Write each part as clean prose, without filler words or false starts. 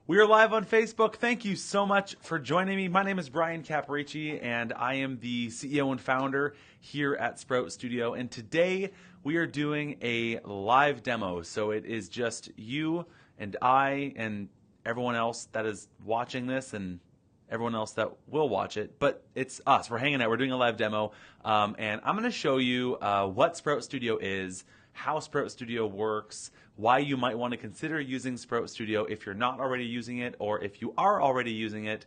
We are live on Facebook. Thank you so much for joining me. My name is Bryan Caparici, and I am the CEO and founder here at Sprout Studio. And today we are doing a live demo. So it is just you and I and everyone else that is watching this and everyone else that will watch it. But it's us. We're hanging out. We're doing a live demo. And I'm going to show you what Sprout Studio is, how Sprout Studio works, why you might want to consider using Sprout Studio if you're not already using it, or if you are already using it,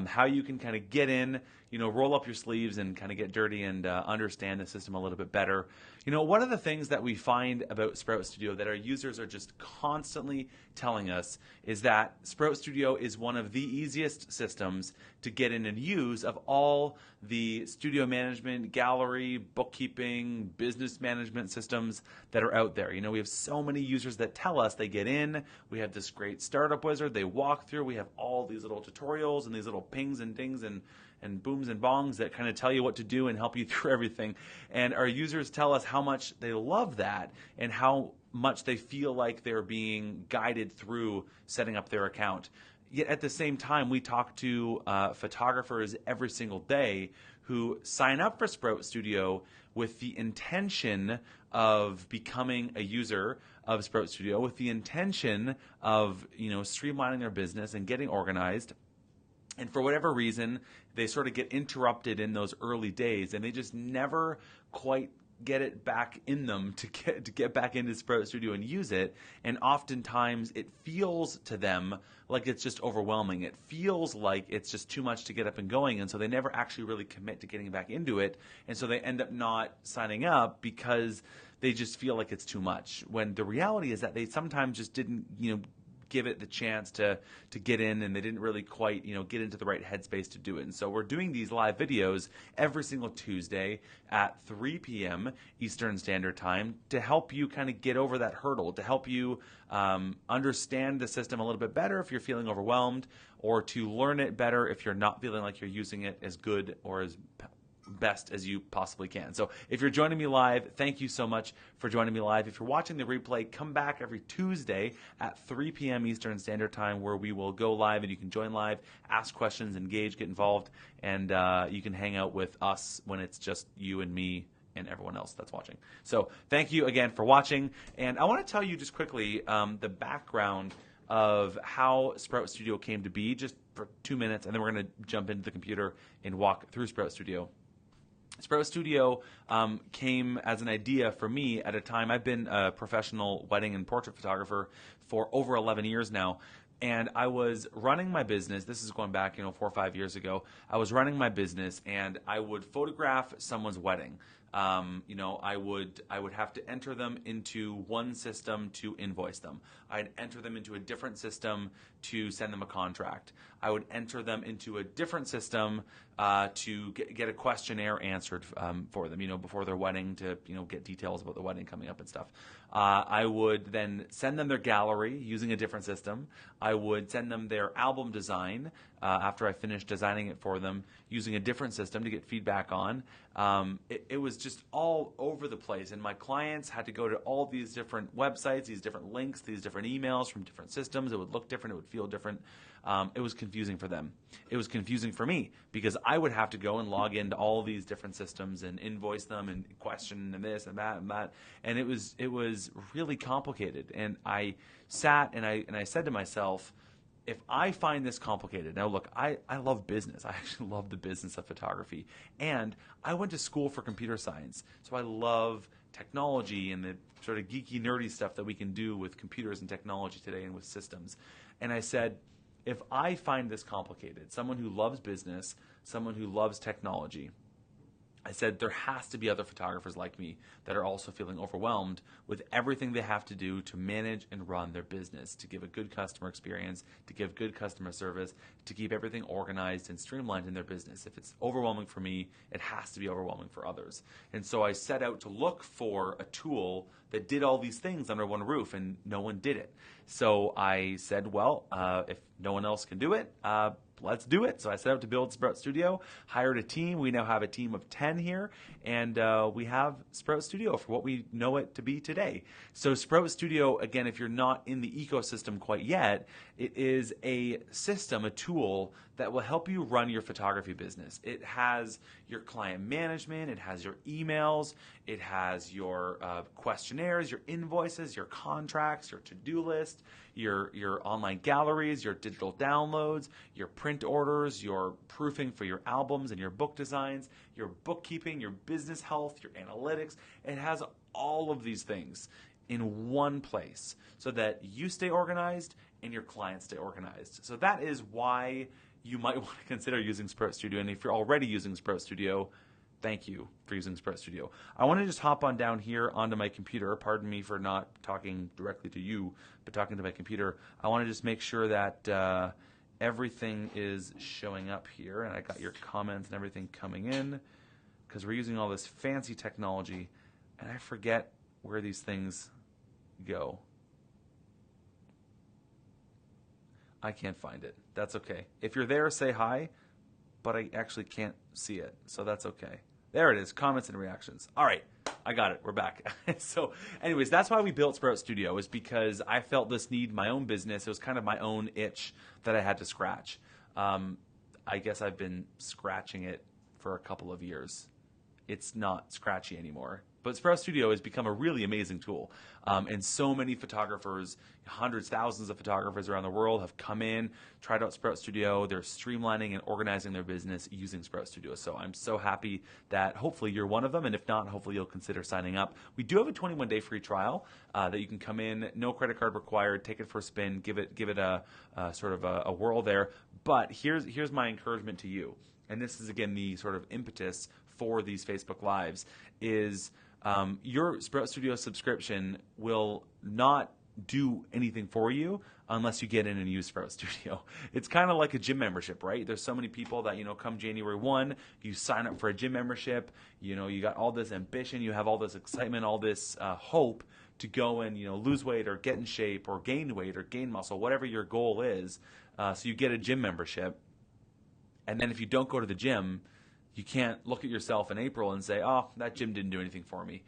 how you can kind of get in, roll up your sleeves and kind of get dirty and understand the system a little bit better. One of the things that we find about Sprout Studio that our users are just constantly telling us is that Sprout Studio is one of the easiest systems to get in and use of all the studio management, gallery, bookkeeping, business management systems that are out there. We have so many users that tell us they get in, we have this great startup wizard, they walk through, we have all these little tutorials and these little pings and dings and booms and bongs that kind of tell you what to do and help you through everything. And our users tell us how much they love that and how much they feel like they're being guided through setting up their account. Yet at the same time, we talk to photographers every single day who sign up for Sprout Studio with the intention of becoming a user of Sprout Studio, with the intention of streamlining their business and getting organized. And for whatever reason, they sort of get interrupted in those early days, and they just never quite get it back in them to get back into Sprout Studio and use it. And oftentimes it feels to them like it's just overwhelming. It feels like it's just too much to get up and going, and so they never actually really commit to getting back into it. And so they end up not signing up because they just feel like it's too much. When the reality is that they sometimes just didn't, give it the chance to get in, and they didn't really quite get into the right headspace to do it. And so we're doing these live videos every single Tuesday at 3 p.m. Eastern Standard Time to help you kind of get over that hurdle, to help you understand the system a little bit better if you're feeling overwhelmed, or to learn it better if you're not feeling like you're using it as good or as best as you possibly can. So if you're joining me live, thank you so much for joining me live. If you're watching the replay, come back every Tuesday at 3 p.m. Eastern Standard Time, where we will go live and you can join live, ask questions, engage, get involved, and you can hang out with us when it's just you and me and everyone else that's watching. So thank you again for watching. And I want to tell you just quickly the background of how Sprout Studio came to be, just for 2 minutes, and then we're going to jump into the computer and walk through Sprout Studio. Sprout Studio came as an idea for me at a time. I've been a professional wedding and portrait photographer for over 11 years now, and I was running my business. This is going back 4 or 5 years ago. I was running my business, and I would photograph someone's wedding. I would have to enter them into one system to invoice them. I'd enter them into a different system to send them a contract. I would enter them into a different system to get a questionnaire answered for them, before their wedding, to get details about the wedding coming up and stuff. I would then send them their gallery using a different system. I would send them their album design after I finished designing it for them using a different system to get feedback on. It was just all over the place, and my clients had to go to all these different websites, these different links, these different emails from different systems. It would look different. It would feel different. It was confusing for them. It was confusing for me because I would have to go and log into all these different systems and invoice them and question and this and that and that, and it was really complicated. And I sat and I said to myself, if I find this complicated, now look, I love business. I actually love the business of photography. And I went to school for computer science. So I love technology and the sort of geeky, nerdy stuff that we can do with computers and technology today and with systems. And I said, if I find this complicated, someone who loves business, someone who loves technology, I said there has to be other photographers like me that are also feeling overwhelmed with everything they have to do to manage and run their business, to give a good customer experience, to give good customer service, to keep everything organized and streamlined in their business. If it's overwhelming for me, it has to be overwhelming for others. And so I set out to look for a tool that did all these things under one roof, and no one did it. So I said, well, if no one else can do it, let's do it. So I set out to build Sprout Studio, hired a team. We now have a team of 10 here, and we have Sprout Studio for what we know it to be today. So Sprout Studio, again, if you're not in the ecosystem quite yet, it is a system, a tool that will help you run your photography business. It has your client management, it has your emails, it has your questionnaires, your invoices, your contracts, your to-do list, your online galleries, your digital downloads, your print orders, your proofing for your albums and your book designs, your bookkeeping, your business health, your analytics. It has all of these things in one place so that you stay organized and your clients stay organized. So that is why you might want to consider using Sprout Studio. And if you're already using Sprout Studio, thank you for using Sprout Studio. I want to just hop on down here onto my computer. Pardon me for not talking directly to you, but talking to my computer. I want to just make sure that everything is showing up here, and I got your comments and everything coming in, because we're using all this fancy technology, and I forget where these things go. I can't find it. That's okay. If you're there, say hi, but I actually can't see it, so that's okay. There it is, comments and reactions. All right, I got it. We're back. So anyways, that's why we built Sprout Studio, is because I felt this need in my own business. It was kind of my own itch that I had to scratch. I guess I've been scratching it for a couple of years. It's not scratchy anymore. But Sprout Studio has become a really amazing tool. And so many photographers, hundreds, thousands of photographers around the world have come in, tried out Sprout Studio. They're streamlining and organizing their business using Sprout Studio. So I'm so happy that hopefully you're one of them. And if not, hopefully you'll consider signing up. We do have a 21-day free trial that you can come in, no credit card required, take it for a spin, give it a sort of a whirl there. But here's my encouragement to you. And this is, again, the sort of impetus for these Facebook Lives, is your Sprout Studio subscription will not do anything for you unless you get in and use Sprout Studio. It's kind of like a gym membership, right? There's so many people that, come January 1, you sign up for a gym membership, you got all this ambition, you have all this excitement, all this hope to go and, lose weight or get in shape or gain weight or gain muscle, whatever your goal is. So you get a gym membership. And then if you don't go to the gym, you can't look at yourself in April and say, oh, that gym didn't do anything for me,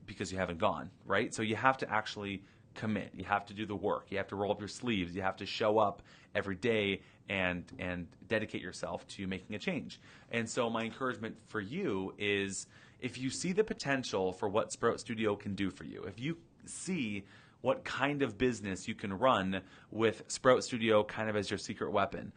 because you haven't gone, right? So you have to actually commit. You have to do the work. You have to roll up your sleeves. You have to show up every day and dedicate yourself to making a change. And so my encouragement for you is, if you see the potential for what Sprout Studio can do for you, if you see what kind of business you can run with Sprout Studio kind of as your secret weapon,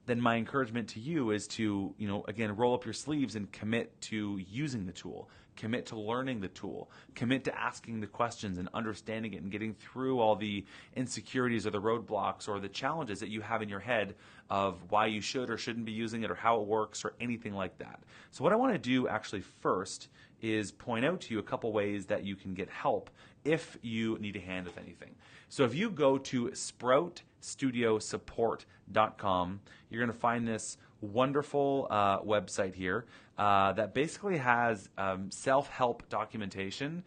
then my encouragement to you is to, again, roll up your sleeves and commit to using the tool, commit to learning the tool, commit to asking the questions and understanding it and getting through all the insecurities or the roadblocks or the challenges that you have in your head of why you should or shouldn't be using it or how it works or anything like that. So what I want to do actually first is point out to you a couple ways that you can get help if you need a hand with anything. So if you go to SproutStudioSupport.com, you're going to find this wonderful website here that basically has self-help documentation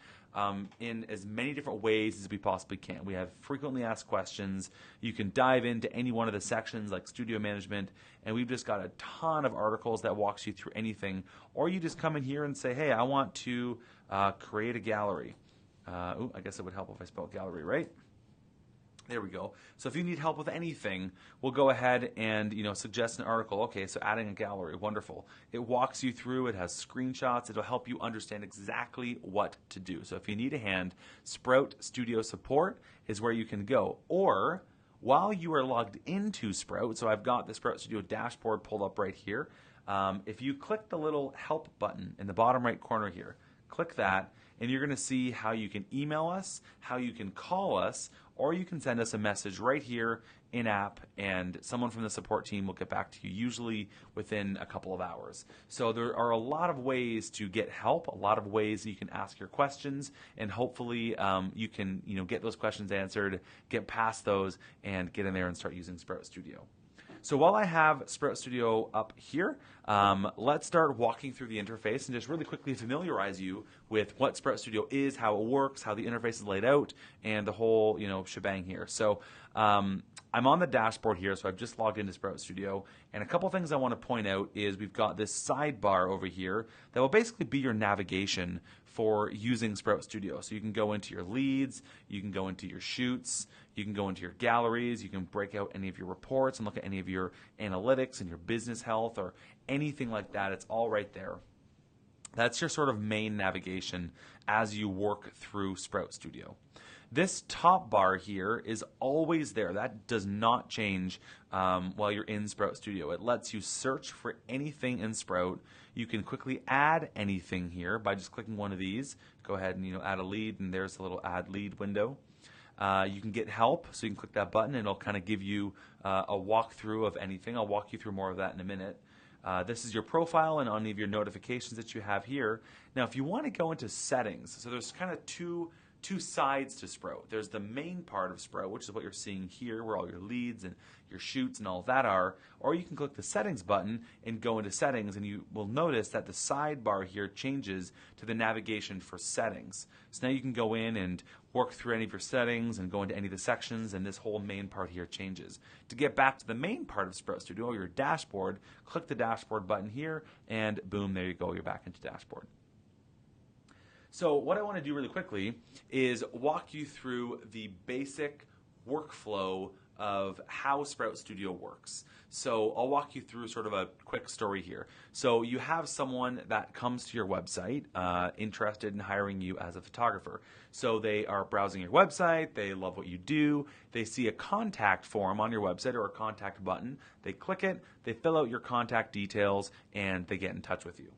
in as many different ways as we possibly can. We have frequently asked questions. You can dive into any one of the sections like studio management, and we've just got a ton of articles that walks you through anything. Or you just come in here and say, hey, I want to create a gallery. I guess it would help if I spelled gallery right. There we go. So if you need help with anything, we'll go ahead and suggest an article. Okay, so adding a gallery, wonderful. It walks you through. It has screenshots. It'll help you understand exactly what to do. So if you need a hand, Sprout Studio Support is where you can go. Or while you are logged into Sprout, so I've got the Sprout Studio dashboard pulled up right here. If you click the little help button in the bottom right corner here, click that, and you're going to see how you can email us, how you can call us, or you can send us a message right here in-app, and someone from the support team will get back to you, usually within a couple of hours. So there are a lot of ways to get help, a lot of ways you can ask your questions, and hopefully you can get those questions answered, get past those, and get in there and start using Sprout Studio. So while I have Sprout Studio up here, let's start walking through the interface and just really quickly familiarize you with what Sprout Studio is, how it works, how the interface is laid out, and the whole shebang here. So I'm on the dashboard here, so I've just logged into Sprout Studio, and a couple things I want to point out is we've got this sidebar over here that will basically be your navigation for using Sprout Studio. So you can go into your leads, you can go into your shoots, you can go into your galleries, you can break out any of your reports and look at any of your analytics and your business health or anything like that. It's all right there. That's your sort of main navigation as you work through Sprout Studio. This top bar here is always there. That does not change while you're in Sprout Studio. It lets you search for anything in Sprout. You can quickly add anything here by just clicking one of these. Go ahead and add a lead, and there's a little add lead window. You can get help, so you can click that button, and it'll kind of give you a walkthrough of anything. I'll walk you through more of that in a minute. This is your profile and any of your notifications that you have here. Now, if you want to go into settings, so there's kind of two sides to Sprout. There's the main part of Sprout, which is what you're seeing here, where all your leads and your shoots and all of that are, or you can click the settings button and go into settings, and you will notice that the sidebar here changes to the navigation for settings. So now you can go in and work through any of your settings and go into any of the sections, and this whole main part here changes. To get back to the main part of Sprout Studio, your dashboard, click the dashboard button here, and boom, there you go, you're back into dashboard. So what I want to do really quickly is walk you through the basic workflow of how Sprout Studio works. So I'll walk you through sort of a quick story here. So you have someone that comes to your website interested in hiring you as a photographer. So they are browsing your website, they love what you do, they see a contact form on your website or a contact button, they click it, they fill out your contact details, and they get in touch with you.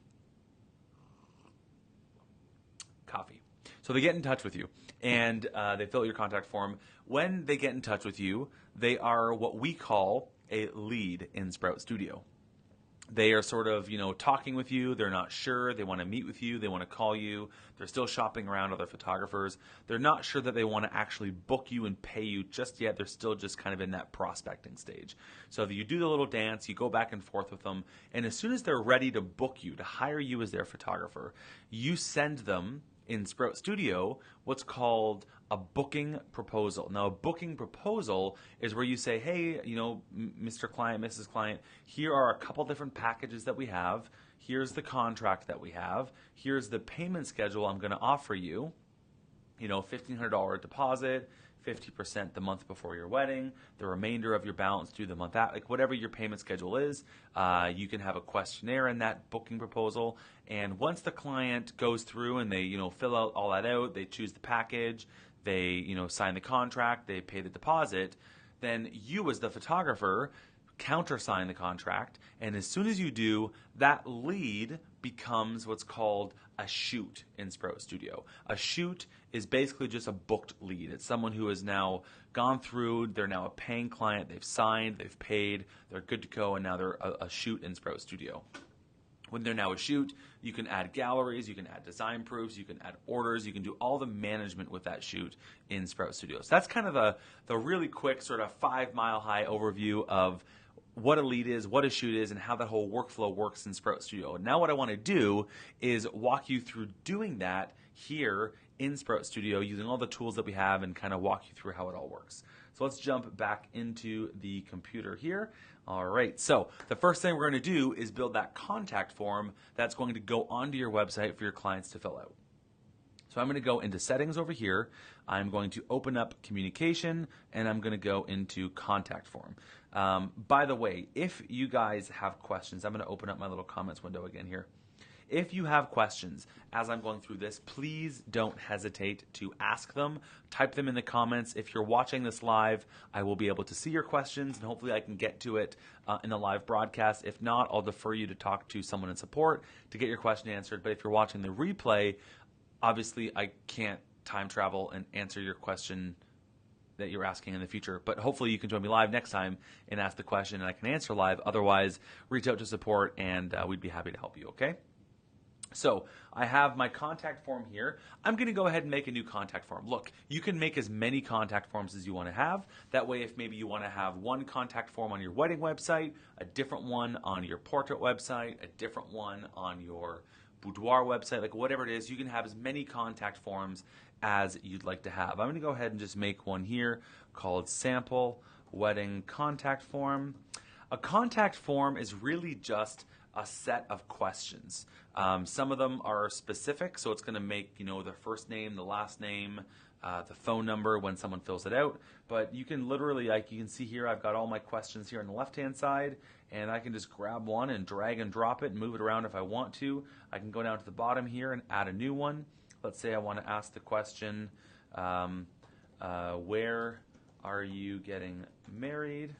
Coffee. So they get in touch with you, and they fill out your contact form. When they get in touch with you, they are what we call a lead in Sprout Studio. They are sort of, talking with you. They're not sure. They want to meet with you. They want to call you. They're still shopping around other photographers. They're not sure that they want to actually book you and pay you just yet. They're still just kind of in that prospecting stage. So you do the little dance, you go back and forth with them, and as soon as they're ready to book you, to hire you as their photographer, you send them in Sprout Studio what's called a booking proposal. Now, a booking proposal is where you say, hey, Mr. Client, Mrs. Client, here are a couple different packages that we have. Here's the contract that we have. Here's the payment schedule I'm going to offer you. $1,500 deposit, 50% the month before your wedding, the remainder of your balance due the month out, like whatever your payment schedule is. You can have a questionnaire in that booking proposal, and once the client goes through and they fill out all that out, they choose the package, they sign the contract, they pay the deposit, then you as the photographer countersign the contract, and as soon as you do, that lead becomes what's called a shoot in Sprout Studio. A shoot is basically just a booked lead. It's someone who has now gone through, they're now a paying client, they've signed, they've paid, they're good to go, and now they're a shoot in Sprout Studio. When they're now a shoot, you can add galleries, you can add design proofs, you can add orders, you can do all the management with that shoot in Sprout Studio. So that's kind of the really quick sort of 5-mile-high overview of what a lead is, what a shoot is, and how that whole workflow works in Sprout Studio. Now what I want to do is walk you through doing that here in Sprout Studio using all the tools that we have and kind of walk you through how it all works. So let's jump back into the computer here. All right, so the first thing we're going to do is build that contact form that's going to go onto your website for your clients to fill out. So I'm going to go into settings over here. I'm going to open up communication, and I'm going to go into contact form. By the way, if you guys have questions, I'm going to open up my little comments window again here. If you have questions as I'm going through this, please don't hesitate to ask them. Type them in the comments. If you're watching this live, I will be able to see your questions, and hopefully I can get to it in the live broadcast. If not, I'll defer you to talk to someone in support to get your question answered. But if you're watching the replay, obviously I can't time travel and answer your question that you're asking in the future, but hopefully you can join me live next time and ask the question and I can answer live. Otherwise, reach out to support and we'd be happy to help you, okay? So I have my contact form here. I'm going to go ahead and make a new contact form. Look, you can make as many contact forms as you want to have. That way, if maybe you want to have one contact form on your wedding website, a different one on your portrait website, a different one on your boudoir website, like whatever it is, you can have as many contact forms as you'd like to have. I'm going to go ahead and just make one here called Sample Wedding Contact Form. A contact form is really just a set of questions. Some of them are specific, so it's going to make the first name, the last name, the phone number when someone fills it out. But you can literally, like you can see here, I've got all my questions here on the left-hand side, and I can just grab one and drag and drop it and move it around if I want to. I can go down to the bottom here and add a new one. Let's say I want to ask the question, where are you getting married?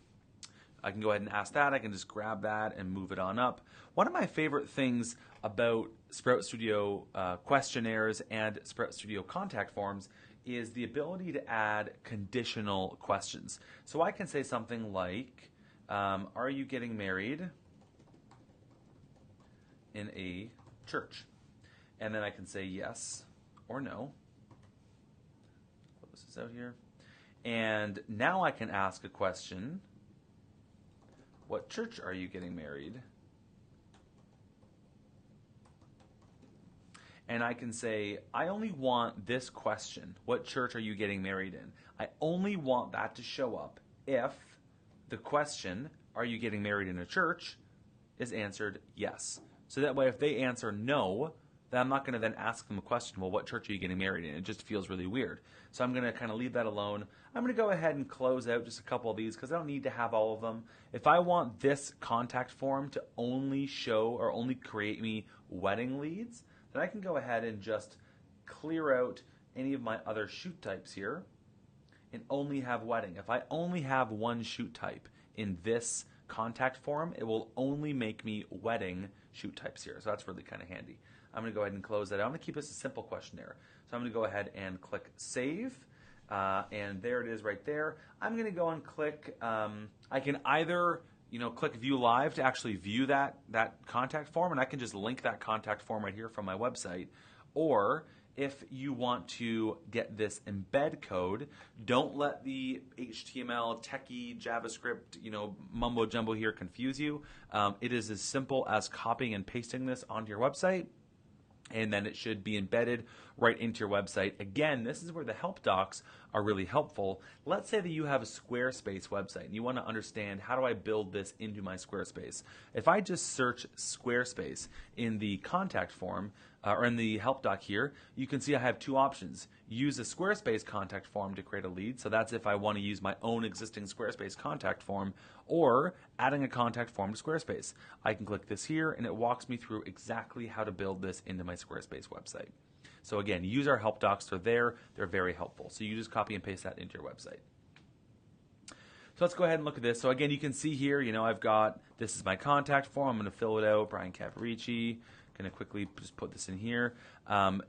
I can go ahead and ask that. I can just grab that and move it on up. One of my favorite things about Sprout Studio questionnaires and Sprout Studio contact forms is the ability to add conditional questions. So I can say something like, are you getting married in a church? And then I can say yes or no. Close this out here. And now I can ask a question. What church are you getting married? And I can say, I only want this question. What church are you getting married in? I only want that to show up if the question, are you getting married in a church, is answered yes. So that way if they answer no, then I'm not going to then ask them a question, well, what church are you getting married in? It just feels really weird. So I'm going to kind of leave that alone. I'm going to go ahead and close out just a couple of these because I don't need to have all of them. If I want this contact form to only show or only create me wedding leads, then I can go ahead and just clear out any of my other shoot types here and only have wedding. If I only have one shoot type in this contact form, it will only make me wedding shoot types here. So that's really kind of handy. I'm going to go ahead and close that out. I'm going to keep this a simple questionnaire. So I'm going to go ahead and click Save. And there it is right there. I'm going to go and click, I can either click View Live to actually view that contact form, and I can just link that contact form right here from my website. Or if you want to get this embed code, don't let the HTML, techie, JavaScript, mumbo jumbo here confuse you. It is as simple as copying and pasting this onto your website, and then it should be embedded right into your website. Again, this is where the help docs are really helpful. Let's say that you have a Squarespace website and you want to understand, how do I build this into my Squarespace? If I just search Squarespace in the contact form, or in the help doc here, you can see I have two options. Use a Squarespace contact form to create a lead, so that's if I want to use my own existing Squarespace contact form, or adding a contact form to Squarespace. I can click this here and it walks me through exactly how to build this into my Squarespace website. So again, use our help docs. They're there. They're very helpful. So you just copy and paste that into your website. So let's go ahead and look at this. So again, you can see here, I've got, this is my contact form. I'm going to fill it out, Bryan Caparici. Going to quickly just put this in here.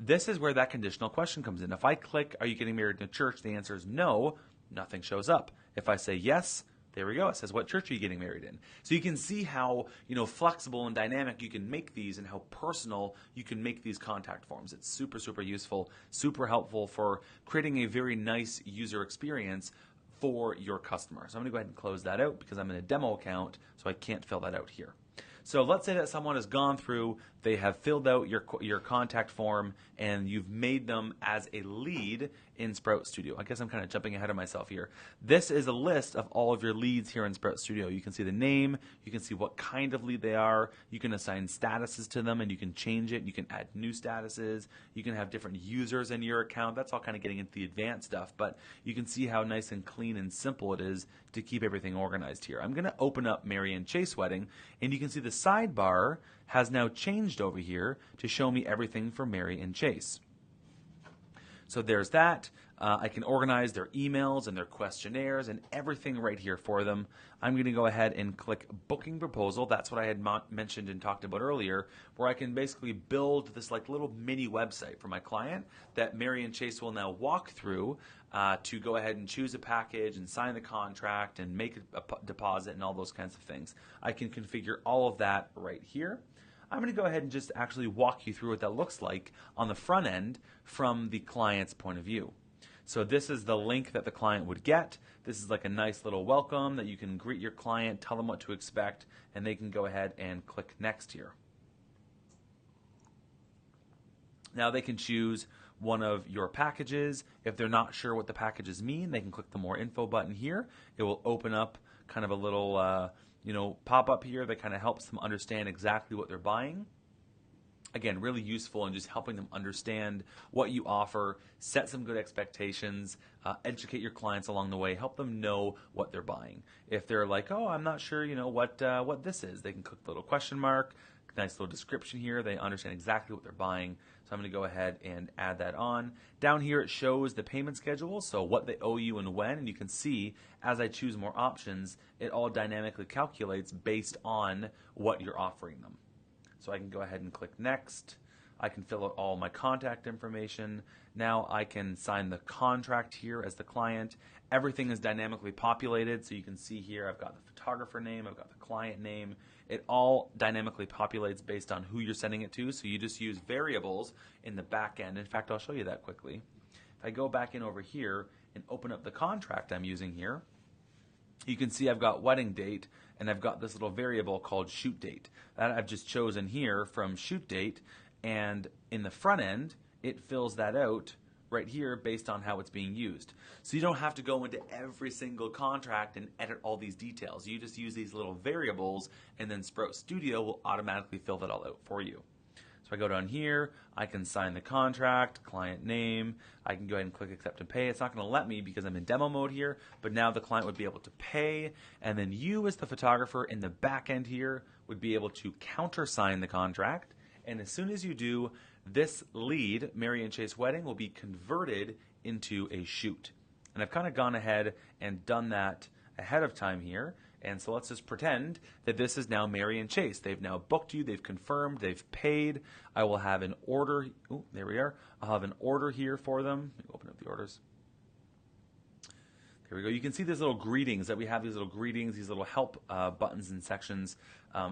This is where that conditional question comes in. If I click, are you getting married in a church? The answer is no. Nothing shows up. If I say yes, there we go. It says, what church are you getting married in? So you can see how flexible and dynamic you can make these and how personal you can make these contact forms. It's super, super useful, super helpful for creating a very nice user experience for your customer. So I'm going to go ahead and close that out because I'm in a demo account, so I can't fill that out here. So let's say that someone has gone through, they have filled out your contact form, and you've made them as a lead in Sprout Studio. I guess I'm kind of jumping ahead of myself here. This is a list of all of your leads here in Sprout Studio. You can see the name, you can see what kind of lead they are, you can assign statuses to them, and you can change it, you can add new statuses, you can have different users in your account. That's all kind of getting into the advanced stuff, but you can see how nice and clean and simple it is to keep everything organized here. I'm going to open up Mary and Chase Wedding, and you can see the sidebar has now changed over here to show me everything for Mary and Chase. So there's that. I can organize their emails and their questionnaires and everything right here for them. I'm going to go ahead and click Booking Proposal. That's what I had mentioned and talked about earlier, where I can basically build this like little mini website for my client that Mary and Chase will now walk through to go ahead and choose a package and sign the contract and make a deposit and all those kinds of things. I can configure all of that right here. I'm going to go ahead and just actually walk you through what that looks like on the front end from the client's point of view. So this is the link that the client would get. This is like a nice little welcome that you can greet your client, tell them what to expect, and they can go ahead and click next here. Now they can choose one of your packages. If they're not sure what the packages mean, they can click the more info button here. It will open up kind of a little pop-up here that kind of helps them understand exactly what they're buying. Again, really useful in just helping them understand what you offer, set some good expectations, educate your clients along the way, help them know what they're buying. If they're like, oh, I'm not sure, what this is, they can click the little question mark, nice little description here. They understand exactly what they're buying. So I'm going to go ahead and add that on. Down here it shows the payment schedule, so what they owe you and when, and you can see as I choose more options, it all dynamically calculates based on what you're offering them. So I can go ahead and click next. I can fill out all my contact information. Now I can sign the contract here as the client. Everything is dynamically populated, so you can see here I've got the photographer name, I've got the client name. It all dynamically populates based on who you're sending it to, so you just use variables in the back end. In fact, I'll show you that quickly. If I go back in over here and open up the contract I'm using here, you can see I've got wedding date, and I've got this little variable called shoot date. That I've just chosen here from shoot date, and in the front end, it fills that out right here based on how it's being used. So you don't have to go into every single contract and edit all these details. You just use these little variables, and then Sprout Studio will automatically fill that all out for you. So I go down here, I can sign the contract, client name, I can go ahead and click accept and pay. It's not going to let me because I'm in demo mode here, but now the client would be able to pay, and then you as the photographer in the back end here would be able to countersign the contract, and as soon as you do, this lead, Mary and Chase Wedding, will be converted into a shoot. And I've kind of gone ahead and done that ahead of time here. And so let's just pretend that this is now Mary and Chase. They've now booked you, they've confirmed, they've paid. I will have an order. Oh, there we are. I'll have an order here for them. Let me open up the orders. There we go. You can see these little greetings that we have, these little greetings, these little help buttons and sections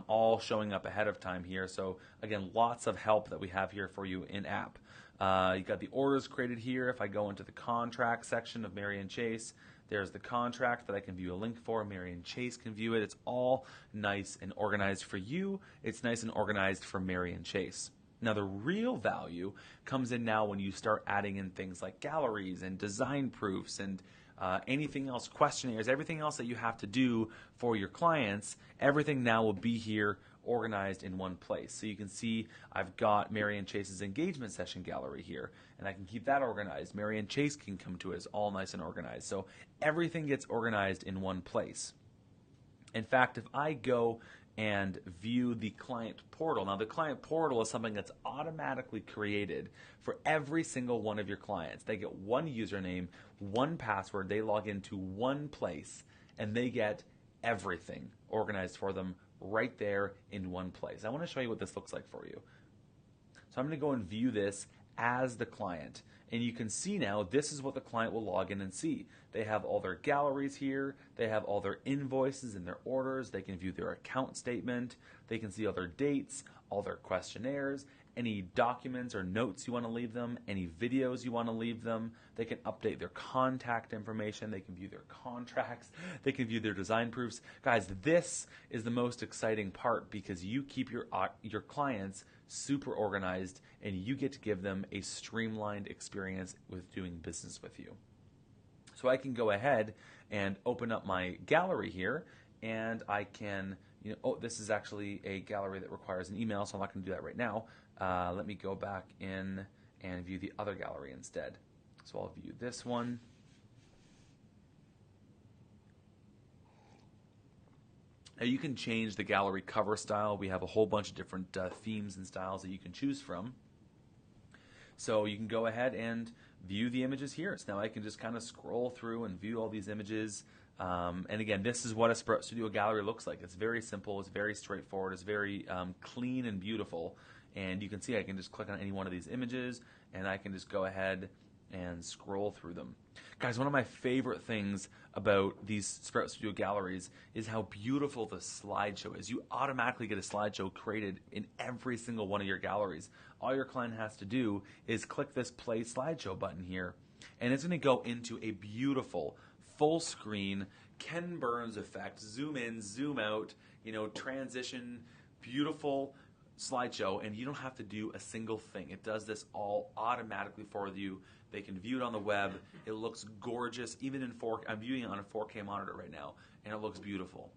all showing up ahead of time here. So again, lots of help that we have here for you in app. You've got the orders created here. If I go into the contract section of Mary and Chase, there's the contract that I can view a link for. Mary and Chase can view it. It's all nice and organized for you. It's nice and organized for Mary and Chase. Now the real value comes in now when you start adding in things like galleries and design proofs and anything else, questionnaires, everything else that you have to do for your clients. Everything now will be here organized in one place. So you can see I've got Mary and Chase's engagement session gallery here, and I can keep that organized. Mary and Chase can come to it. It's all nice and organized. So everything gets organized in one place. In fact, if I go and view the client portal, now the client portal is something that's automatically created for every single one of your clients. They get one username, one password, they log into one place, and they get everything organized for them right there in one place. I want to show you what this looks like for you. So I'm going to go and view this as the client, and you can see now this is what the client will log in and see. They have all their galleries here, they have all their invoices and their orders, they can view their account statement, they can see all their dates, all their questionnaires, any documents or notes you want to leave them, any videos you want to leave them. They can update their contact information, they can view their contracts, they can view their design proofs. Guys, this is the most exciting part because you keep your clients super organized and you get to give them a streamlined experience with doing business with you. So I can go ahead and open up my gallery here, and I can, oh, this is actually a gallery that requires an email, so I'm not going to do that right now. Let me go back in and view the other gallery instead. So I'll view this one. Now you can change the gallery cover style. We have a whole bunch of different themes and styles that you can choose from. So you can go ahead and view the images here. So now I can just kind of scroll through and view all these images. And again, this is what a Sprout Studio gallery looks like. It's very simple. It's very straightforward. It's very clean and beautiful. And you can see I can just click on any one of these images, and I can just go ahead and scroll through them. Guys, one of my favorite things about these Sprout Studio galleries is how beautiful the slideshow is. You automatically get a slideshow created in every single one of your galleries. All your client has to do is click this play slideshow button here, and it's going to go into a beautiful full screen Ken Burns effect, zoom in, zoom out, transition, beautiful slideshow, and you don't have to do a single thing. It does this all automatically for you. They can view it on the web. It looks gorgeous, even in 4K. I'm viewing it on a 4K monitor right now, and it looks beautiful.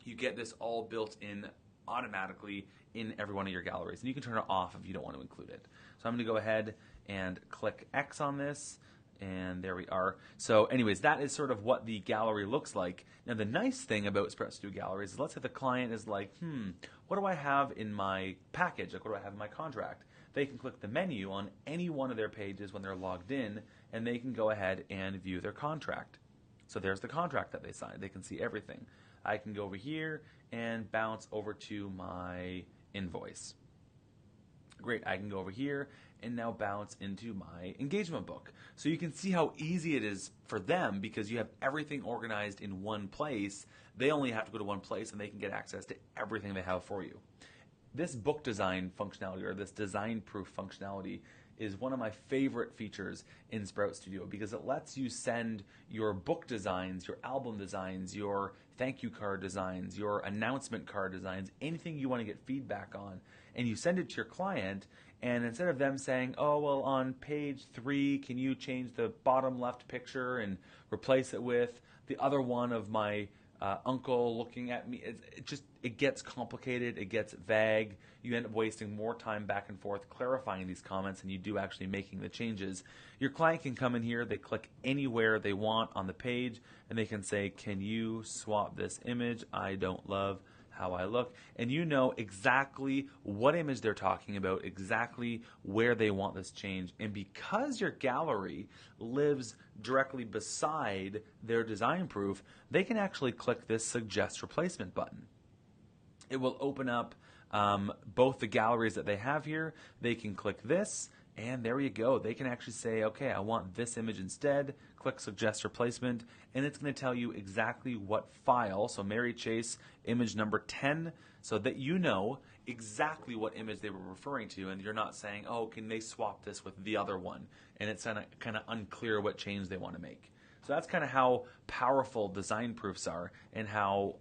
You get this all built in automatically in every one of your galleries, and you can turn it off if you don't want to include it. So I'm going to go ahead and click X on this, and there we are. So anyways, that is sort of what the gallery looks like. Now the nice thing about Sprout Studio galleries is, let's say the client is like, what do I have in my package? Like, what do I have in my contract? They can click the menu on any one of their pages when they're logged in, and they can go ahead and view their contract. So there's the contract that they signed. They can see everything. I can go over here and bounce over to my invoice. Great, I can go over here and now bounce into my engagement book. So you can see how easy it is for them, because you have everything organized in one place. They only have to go to one place and they can get access to everything they have for you. This book design functionality, or this design proof functionality, is one of my favorite features in Sprout Studio, because it lets you send your book designs, your album designs, your thank you card designs, your announcement card designs, anything you want to get feedback on, and you send it to your client, and instead of them saying, oh, well, on page 3, can you change the bottom left picture and replace it with the other one of my uncle looking at me, it gets complicated, it gets vague. You end up wasting more time back and forth clarifying these comments than you do actually making the changes. Your client can come in here, they click anywhere they want on the page, and they can say, can you swap this image? I don't love how I look. And you know exactly what image they're talking about, exactly where they want this change. And because your gallery lives directly beside their design proof, they can actually click this suggest replacement button. It will open up both the galleries that they have here. They can click this, and there you go. They can actually say, okay, I want this image instead. Click suggest replacement, and it's going to tell you exactly what file. So Mary Chase, image number 10, so that you know exactly what image they were referring to, and you're not saying, oh, can they swap this with the other one? And it's kind of unclear what change they want to make. So that's kind of how powerful design proofs are, and how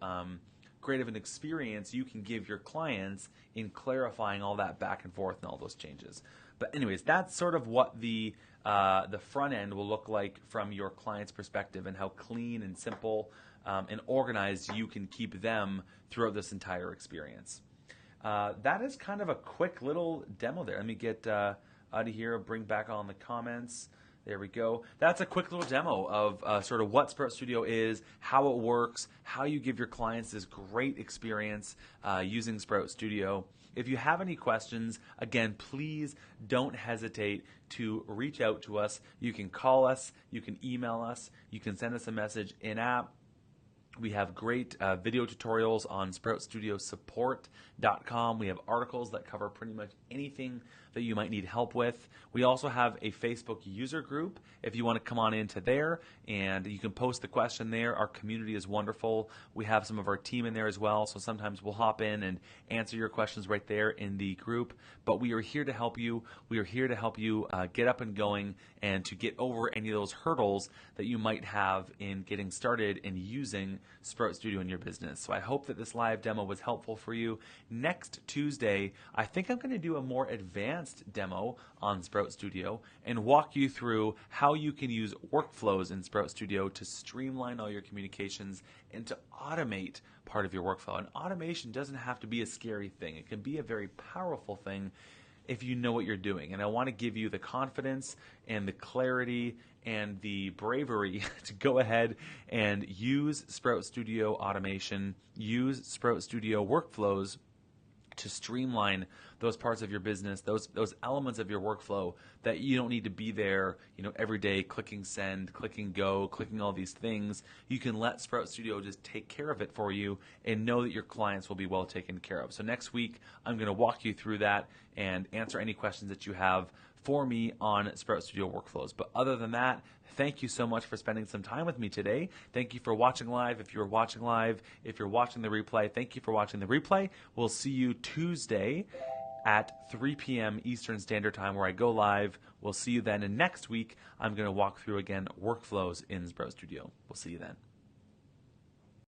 great of an experience you can give your clients in clarifying all that back and forth and all those changes. But anyways, that's sort of what the front end will look like from your client's perspective, and how clean and simple and organized you can keep them throughout this entire experience. That is kind of a quick little demo there. Let me get out of here, bring back on the comments. There we go. That's a quick little demo of sort of what Sprout Studio is, how it works, how you give your clients this great experience using Sprout Studio. If you have any questions, again, please don't hesitate to reach out to us. You can call us, you can email us, you can send us a message in-app. We have great video tutorials on SproutStudioSupport.com. We have articles that cover pretty much anything that you might need help with. We also have a Facebook user group if you want to come on into there, and you can post the question there. Our community is wonderful. We have some of our team in there as well, so sometimes we'll hop in and answer your questions right there in the group. But we are here to help you. We are here to help you get up and going, and to get over any of those hurdles that you might have in getting started and using Sprout Studio in your business. So I hope that this live demo was helpful for you. Next Tuesday, I think I'm going to do a more advanced demo on Sprout Studio and walk you through how you can use workflows in Sprout Studio to streamline all your communications and to automate part of your workflow. And automation doesn't have to be a scary thing. It can be a very powerful thing if you know what you're doing. And I want to give you the confidence and the clarity and the bravery to go ahead and use Sprout Studio automation, use Sprout Studio workflows to streamline those parts of your business, those elements of your workflow that you don't need to be there, every day clicking send, clicking go, clicking all these things. You can let Sprout Studio just take care of it for you and know that your clients will be well taken care of. So next week, I'm going to walk you through that and answer any questions that you have for me on Sprout Studio workflows. But other than that, thank you so much for spending some time with me today. Thank you for watching live. If you're watching live, if you're watching the replay, thank you for watching the replay. We'll see you Tuesday at 3 p.m. Eastern Standard Time where I go live. We'll see you then. And next week, I'm going to walk through again workflows in Sprout Studio. We'll see you then.